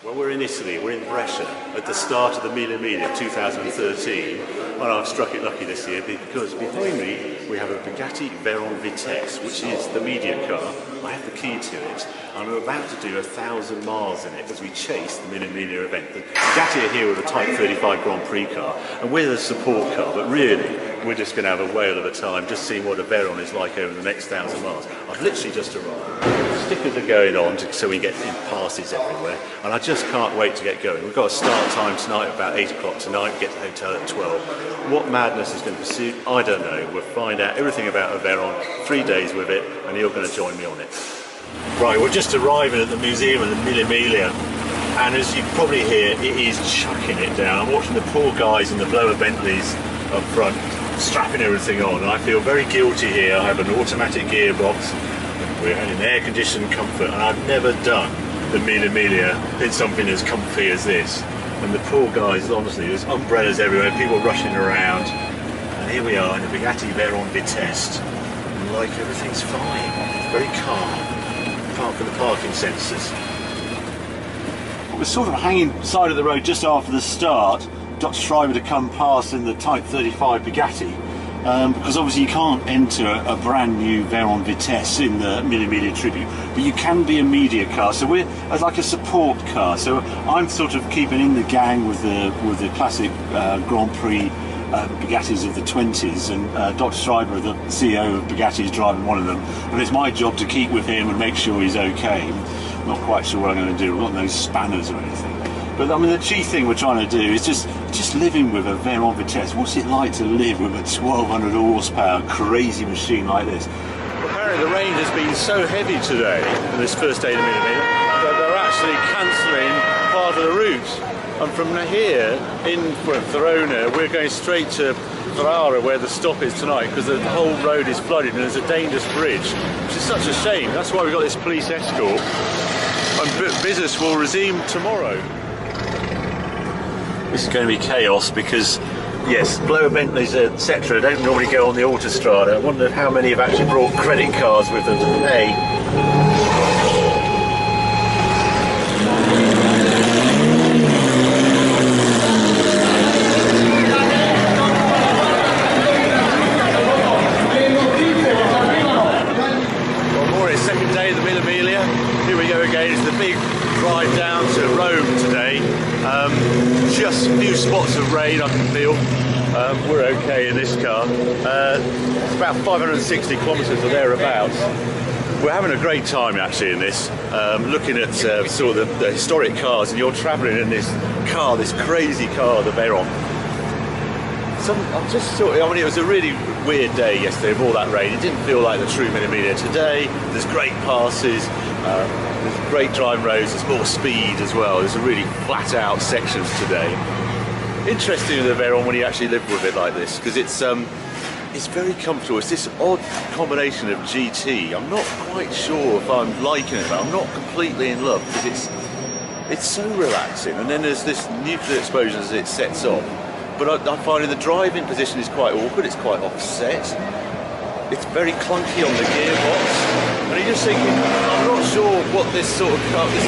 Well, we're in Italy, we're in Brescia at the start of the Mille Miglia 2013, and I've struck it lucky this year because behind me we have a Bugatti Veyron Vitesse, which is the media car. I have the key to it, and I'm about to do 1,000 miles in it as we chase the Mille Miglia event. The Bugatti are here with a Type 35 Grand Prix car, and we're the support car, but really we're just going to have a whale of a time just seeing what a Veyron is like over the next 1,000 miles. I've literally just arrived. Stickers are going on so we get in passes everywhere, and I just can't wait to get going. We've got a start time tonight about 8 o'clock tonight, get to the hotel at 12. What madness is going to pursue? I don't know. We'll find out everything about a Veyron, 3 days with it, and you're going to join me on it. Right, we're just arriving at the museum of the Mille Miglia, and as you can probably hear, it is chucking it down. I'm watching the poor guys in the blower Bentleys up front, strapping everything on, and I feel very guilty here. I have an automatic gearbox, we're in air-conditioned comfort, and I've never done the Mille Miglia in something as comfy as this. And the poor guys, honestly, there's umbrellas everywhere, people rushing around, and here we are in the Bugatti Veyron Vitesse, and like everything's fine, it's very calm, apart from the parking sensors. We're sort of hanging side of the road just after the start. Dr. Schreiber to come past in the Type 35 Bugatti, because obviously you can't enter a brand new Veyron Vitesse in the Mille Miglia Tribute, but you can be a media car, so we're like a support car. So I'm sort of keeping in the gang with the classic Grand Prix Bugattis of the 20s, and Dr. Schreiber, the CEO of Bugatti, is driving one of them, and it's my job to keep with him and make sure he's okay. I'm not quite sure what I'm going to do. I've got no spanners or anything. But I mean, the chief thing we're trying to do is just living with a Veyron Vitesse. What's it like to live with a 1,200 horsepower crazy machine like this? Well, apparently the rain has been so heavy today, on this first day of the Mille Miglia, that they're actually cancelling part of the route. And from here, in Verona, we're going straight to Ferrara, where the stop is tonight, because the whole road is flooded and there's a dangerous bridge, which is such a shame. That's why we've got this police escort, and business will resume tomorrow. This is going to be chaos because, yes, blower Bentleys, etc. don't normally go on the autostrada. I wonder how many have actually brought credit cards with them to pay. Well, more it's second day of the Mille Miglia. Here we go again. It's the big drive down to Rome today. Just a few spots of rain I can feel. We're okay in this car. It's about 560 kilometres or thereabouts. We're having a great time actually in this, looking at sort of the historic cars, and you're travelling in this car, this crazy car, the Veyron. I mean, it was a really weird day yesterday with all that rain. It didn't feel like the true Mille Miglia. Today, there's great passes, there's great driving roads, there's more speed as well. There's a really flat out sections today. Interesting with the Veyron when you actually live with it like this, because it's very comfortable. It's this odd combination of GT. I'm not quite sure if I'm liking it, but I'm not completely in love, because it's so relaxing. And then there's this nuclear explosion as it sets off. But I find the driving position is quite awkward, it's quite offset. It's very clunky on the gearbox. And you're just thinking, I'm not sure what this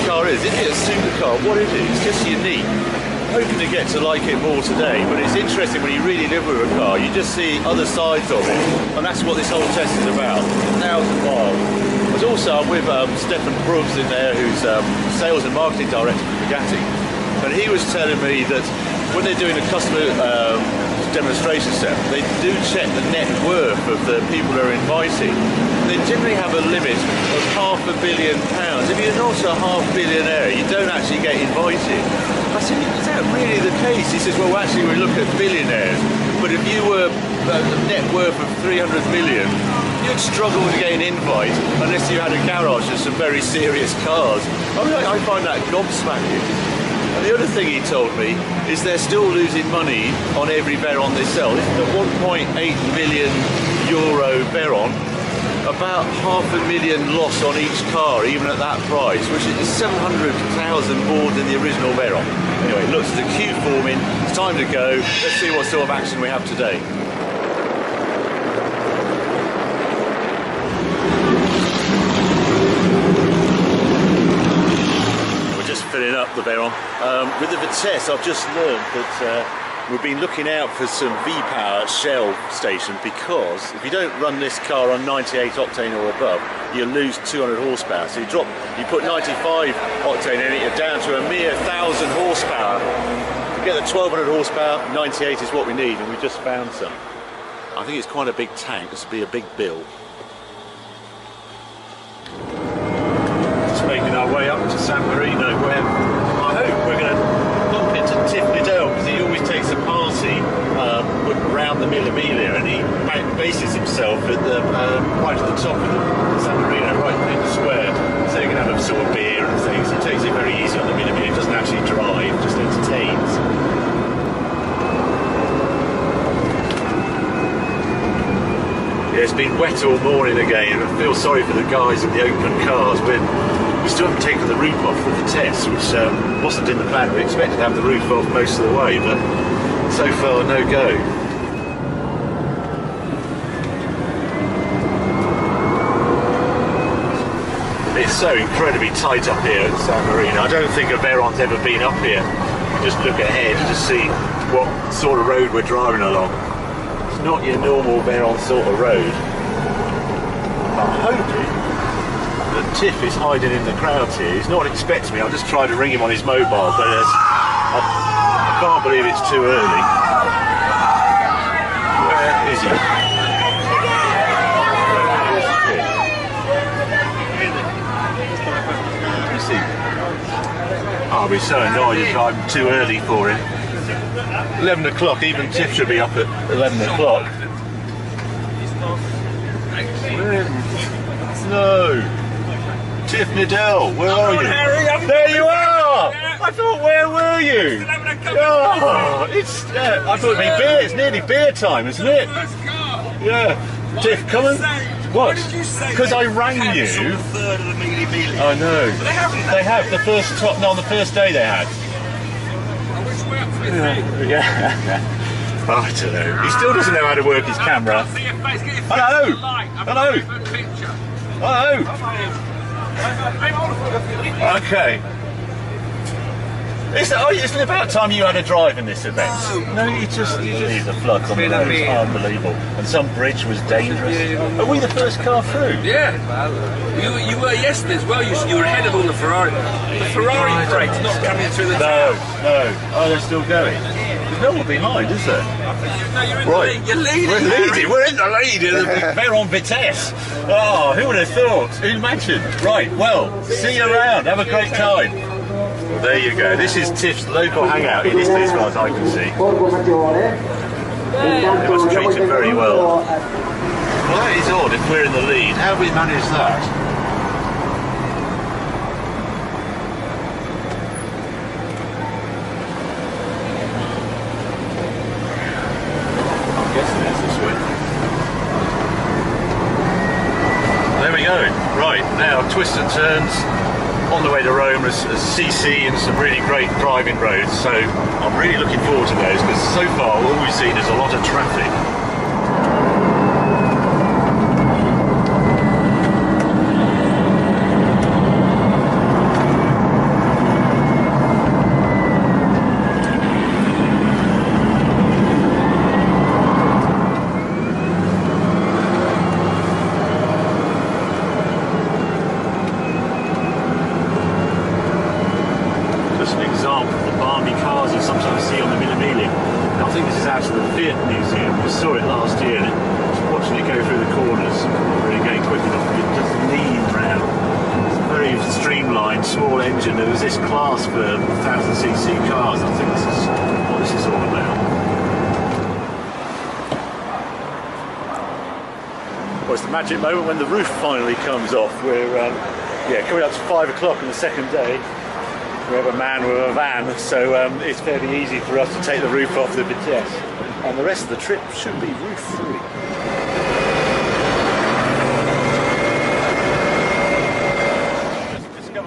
car is. Is it a supercar? What is it? It's just unique. I'm hoping to get to like it more today, but it's interesting when you really live with a car, you just see other sides of it. And that's what this whole test is about, 1,000 miles. But also I'm with Stefan Bruggs in there, who's Sales and Marketing Director for Bugatti. And he was telling me that when they're doing a customer demonstration set, they do check the net worth of the people they're inviting. They generally have a limit of £500 million. If you're not a £500 million, you don't actually get invited. I said, is that really the case? He says, well, actually we look at billionaires, but if you were a net worth of 300 million, you'd struggle to get an invite unless you had a garage and some very serious cars. I mean, I find that gobsmacking. And the other thing he told me is they're still losing money on every Veyron they sell. This is a €1.8 million Veyron, about £500,000 loss on each car, even at that price, which is 700,000 more than the original Veyron. Anyway, it looks as a queue forming. It's time to go. Let's see what sort of action we have today. turning up the Veyron. With the Vitesse, I've just learned that we've been looking out for some V-Power Shell station, because if you don't run this car on 98 octane or above, you lose 200 horsepower. So you put 95 octane in it, you're down to a mere 1,000 horsepower. To get the 1,200 horsepower, 98 is what we need, and we just found some. I think it's quite a big tank. This will be a big bill. Just making our way up to San Marino, where I hope we're going to bump into Tiff Liddell, because he always takes a party around the Mille Miglia, and he bases himself at the right at the top of the San Marino, right in the square, so you can have a sort of beer and things. He takes it very easy on the Mille Miglia. He doesn't actually drive, just entertains. Yeah, it's been wet all morning again, and I feel sorry for the guys in the open cars. We still haven't taken the roof off the Vitesse, which wasn't in the plan. We expected to have the roof off most of the way, but so far no go. It's so incredibly tight up here at San Marino. I don't think a Veyron's ever been up here. Just look ahead and just see what sort of road we're driving along. It's not your normal Veyron sort of road. I'm hoping that Tiff is hiding in the crowds here. He's not expecting me. I'll just try to ring him on his mobile, but I can't believe it's too early. Where is he? I'll be so annoyed if I'm too early for him. 11 o'clock, even Tiff should be up at 11 o'clock. No! Tiff Liddell, where are you? Harry, there you are! I thought, where were you? Oh, it's, I thought it'd be beer, it's nearly beer time, isn't it? Yeah. Tiff, come on. What? Because I rang you. I know. They have the first top. No, on the first day they had. Yeah. I don't know. He still doesn't know how to work his camera. Hello. Hello. Hello. Okay. Isn't it about time you had a drive in this event? No, you just leave the floods on the road. It's unbelievable. And some bridge was dangerous. Are we the first car through? Yeah. You were yesterday as well. You were ahead of all the Ferrari. The Ferrari brake's not coming through the town. No. Oh, they're still going. There's no one behind, is there? No, you're in right. the lead. You're leading. We're leading. We're in the lead of the Veyron Vitesse. Oh, who would have thought? Who'd imagine? Right, well, see you around. Have a great time. Well, there you go. This is Tiff's local hangout in Italy, as far as I can see. They must treat him very well. Well, that is odd if we're in the lead. How have we managed that? I'm guessing it's this way. There we go. Right, now twists and turns. On the way to Rome as CC and some really great driving roads, so I'm really looking forward to those, because so far all we've seen is a lot of traffic. Small engine. There was this class for 1000cc cars. I think this is what this is all about. Well, it's the magic moment when the roof finally comes off. We're coming up to 5 o'clock on the second day. We have a man with a van, so it's fairly easy for us to take the roof off the Vitesse, and the rest of the trip should be roof free.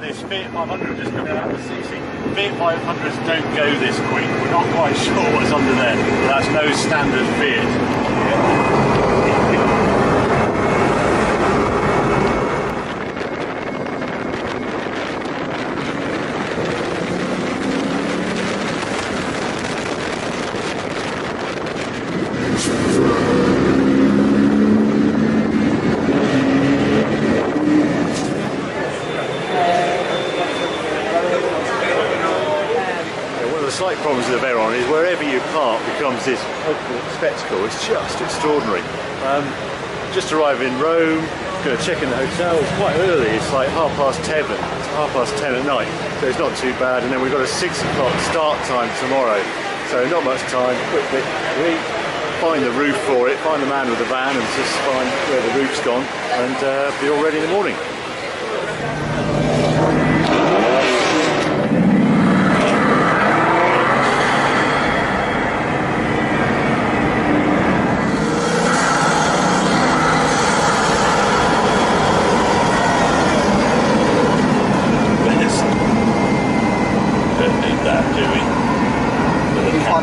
This Fiat 500 just coming out of the CC. Fiat 500s don't go this quick. We're not quite sure what's under there, but that's no standard Fiat. slight problems with the Veyron is wherever you park becomes this spectacle. It's just extraordinary. Just arrived in Rome, going to check in the hotel. It's quite early, it's like 10:30. It's 10:30 at night, so it's not too bad. And then we've got a 6 o'clock start time tomorrow, so not much time. Quick bit to eat, find the roof for it, find the man with the van and just find where the roof's gone, and be all ready in the morning.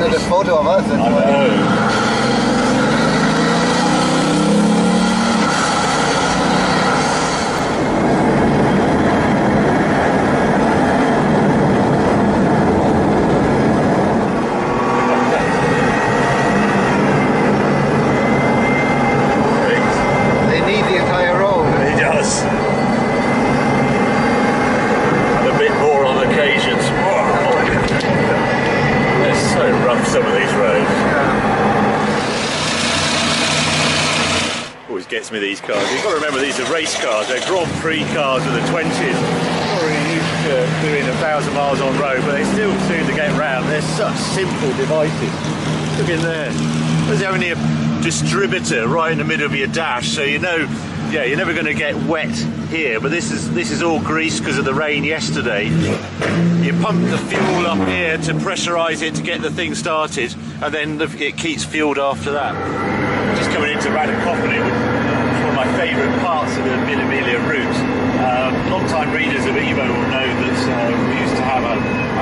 A photo of us. I know. They need the entire road. He does. And a bit more on occasions. So rough, some of these roads. Always gets me, these cars. You've got to remember, these are race cars. They're Grand Prix cars of the 20s. Already used to doing 1,000 miles on road, but they still seem to get round. They're such simple devices. Look in there. There's only a distributor right in the middle of your dash, so you know, yeah, you're never going to get wet here. But this is all grease because of the rain yesterday. You pump the fuel up here to pressurise it to get the thing started, and then it keeps fueled after that. Just coming into Radicopoli, which is one of my favourite parts of the Mille Miglia route. Long-time readers of Evo will know that we used to have I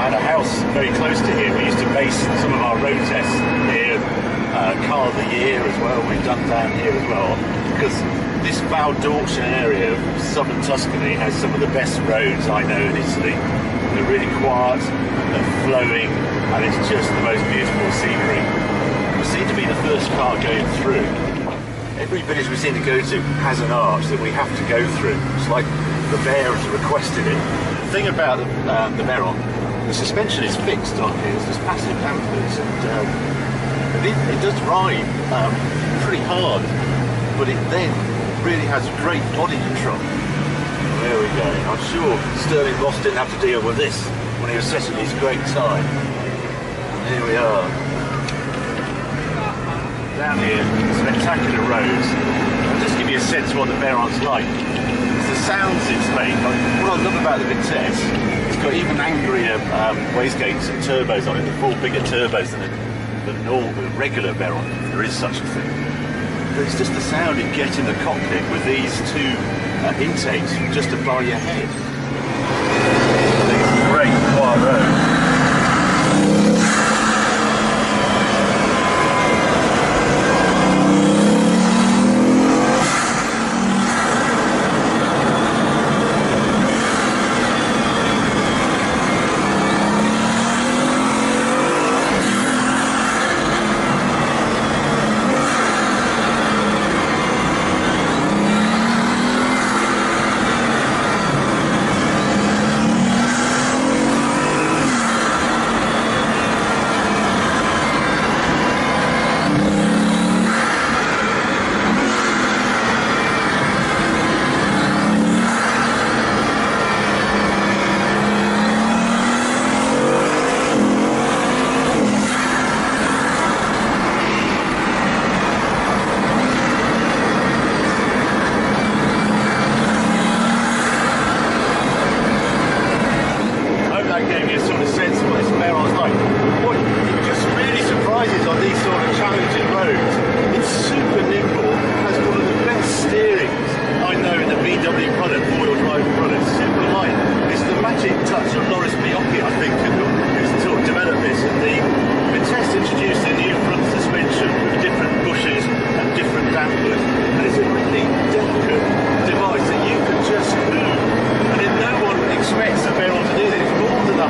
had a house very close to here. We used to base some of our road tests here. Car of the year as well, we've done down here as well, because this Val d'Orcia area of southern Tuscany has some of the best roads I know in Italy. They're really quiet, they're flowing, and it's just the most beautiful scenery. We seem to be the first car going through. Every village we seem to go to has an arch that we have to go through. It's like the bear has requested it. The thing about the Veyron, the suspension is fixed on here. There's passive dampers, and it does ride pretty hard, but it then really has great body control. There we go. I'm sure Sterling Moss didn't have to deal with this when he was setting his great time. And here we are. Down here, spectacular roads. I'll just give you a sense of what the Veyron's like. It's the sounds it's made. What I love about the Vitesse, it's got even angrier wastegates and turbos on it. The 4 bigger turbos than the regular Veyron, if there is such a thing. But it's just the sound you get in the cockpit with these two intakes just above your head. It's a great quiet road.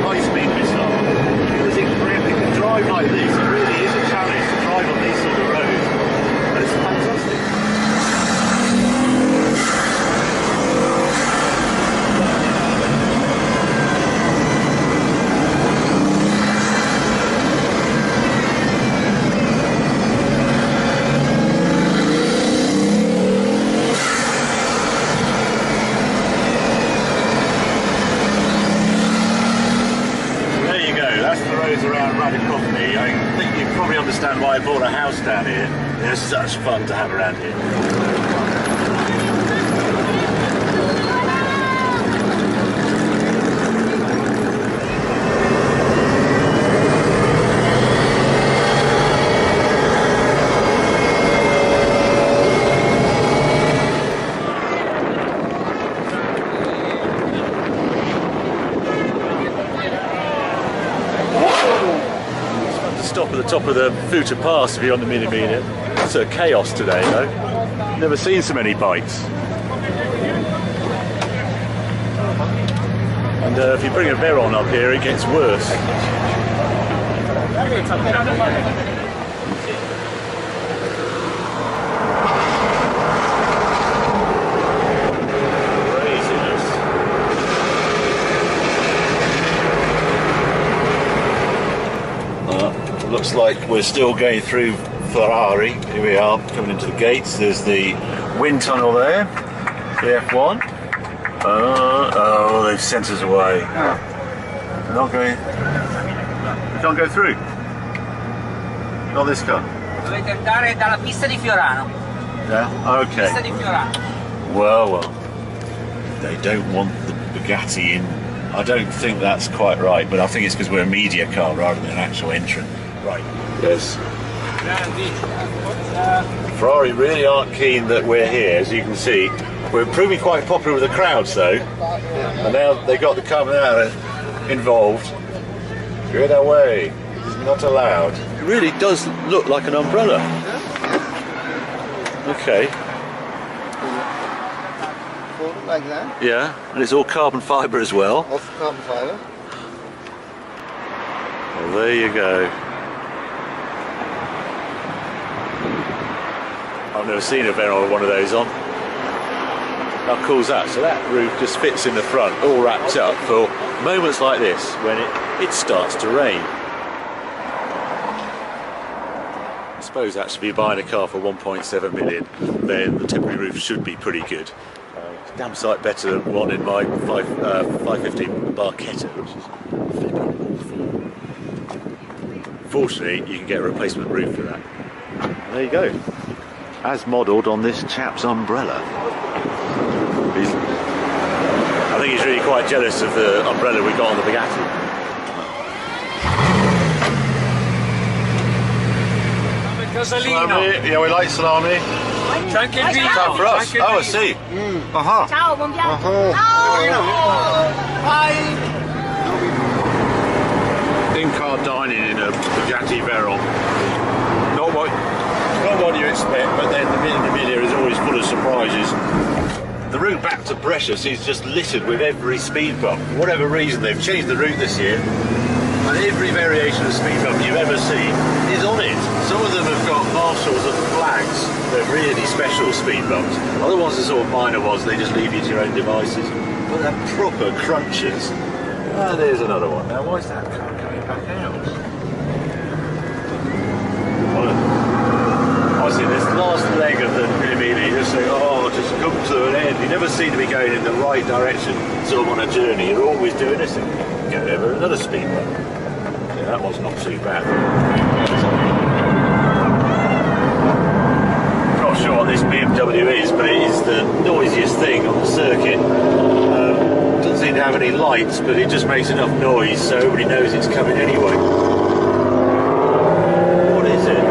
High-speed that's the roads around right across me. I think you probably understand why I bought a house down here. It's such fun to have around here. Stop at the top of the Futa Pass if you're on the Mille Miglia. It's a chaos today though. Never seen so many bikes. And if you bring a Veyron up here, it gets worse. Looks like we're still going through Ferrari. Here we are, coming into the gates. There's the wind tunnel there, the F1. Oh, they've sent us away. We're not going. We can't go through. Not this car. Dovete andare dalla pista di Fiorano. Yeah. Okay. Pista di Fiorano. Well. They don't want the Bugatti in. I don't think that's quite right, but I think it's because we're a media car rather than an actual entrant. Right, yes. Ferrari really aren't keen that we're here, as you can see. We're proving quite popular with the crowds though, and now they've got the Carbonara involved. Get away, it is not allowed. It really does look like an umbrella. Okay. Like that. Yeah, and it's all carbon fibre as well. Off carbon fibre. Well, there you go. I've never seen a Veyron with one of those on. How cool is that? So that roof just fits in the front, all wrapped up for moments like this when it starts to rain. I suppose actually if you're buying a car for 1.7 million, then the temporary roof should be pretty good. Damn sight better than one in my 550 Barchetta, which is flipping awful. Fortunately, you can get a replacement roof for that. And there you go. As modelled on this chap's umbrella. I think he's really quite jealous of the umbrella we got on the Bugatti. Salami. Yeah, we like salami. C'è anche il vino. Time for us. Oh, I see. Ciao, buon viaggio. In-car dining in a Bugatti Veyron. Not what you expect, but then the Mille Miglia is always full of surprises. The route back to Brescia is just littered with every speed bump. For whatever reason, they've changed the route this year, and every variation of speed bump you've ever seen is on it. Some of them have got marshals and flags. They're really special speed bumps. Other ones are sort of minor ones, they just leave you to your own devices. But they're proper crunchers. Ah, there's another one. Now, why is that car coming back out? Honestly, this last leg of the Mille Miglia, you just say, oh, just come to an end. You never seem to be going in the right direction, sort of on a journey. You're always doing this thing. Go over another speed bump. Yeah, that one's not too bad. Not sure what this BMW is, but it is the noisiest thing on the circuit. Doesn't seem to have any lights, but it just makes enough noise so everybody knows it's coming anyway. What is it?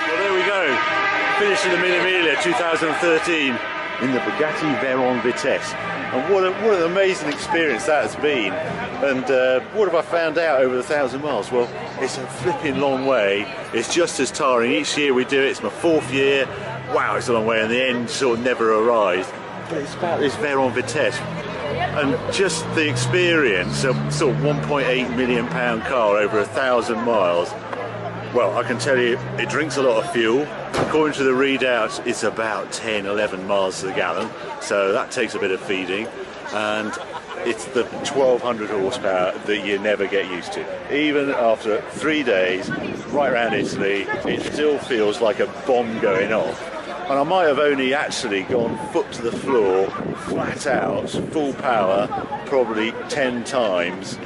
Well, there we go. Finishing the Mille Miglia 2013 in the Bugatti Veyron Vitesse. And what an amazing experience that has been. And what have I found out over 1,000 miles? Well, it's a flipping long way. It's just as tiring. Each year we do it. It's my 4th year. Wow, it's a long way, and the end sort of never arrives. But it's about this Veyron Vitesse. And just the experience of sort of £1.8 million car over 1,000 miles. Well, I can tell you, it drinks a lot of fuel. According to the readout, it's about 10, 11 miles to the gallon, so that takes a bit of feeding. And it's the 1200 horsepower that you never get used to. Even after 3 days, right around Italy, it still feels like a bomb going off. And I might have only actually gone foot to the floor, flat out, full power, probably 10 times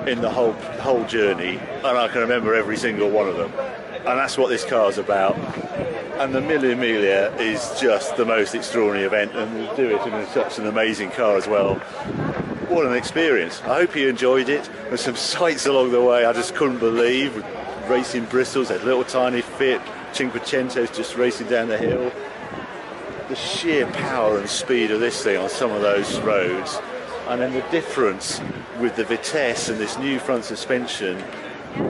in the whole journey, and I can remember every single one of them. And that's what this car's about. And the Mille Miglia is just the most extraordinary event, and we'll do it in such an amazing car as well. What an experience. I hope you enjoyed it. There's some sights along the way I just couldn't believe. Racing Bristols, that little tiny Fiat Cinquecento's just racing down the hill. The sheer power and speed of this thing on some of those roads, and then the difference with the Vitesse and this new front suspension.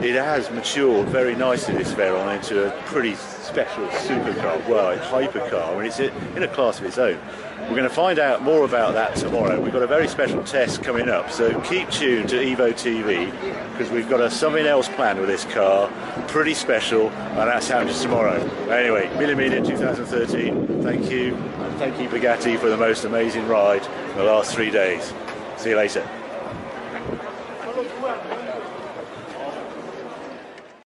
It has matured very nicely, this Veyron, into a pretty special supercar, well, a hypercar. I mean, it's in a class of its own. We're going to find out more about that tomorrow. We've got a very special test coming up, so keep tuned to Evo TV, because we've got something else planned with this car, pretty special, and that's happening tomorrow. Anyway, Mille Miglia 2013, thank you, and thank you Bugatti for the most amazing ride in the last 3 days. See you later.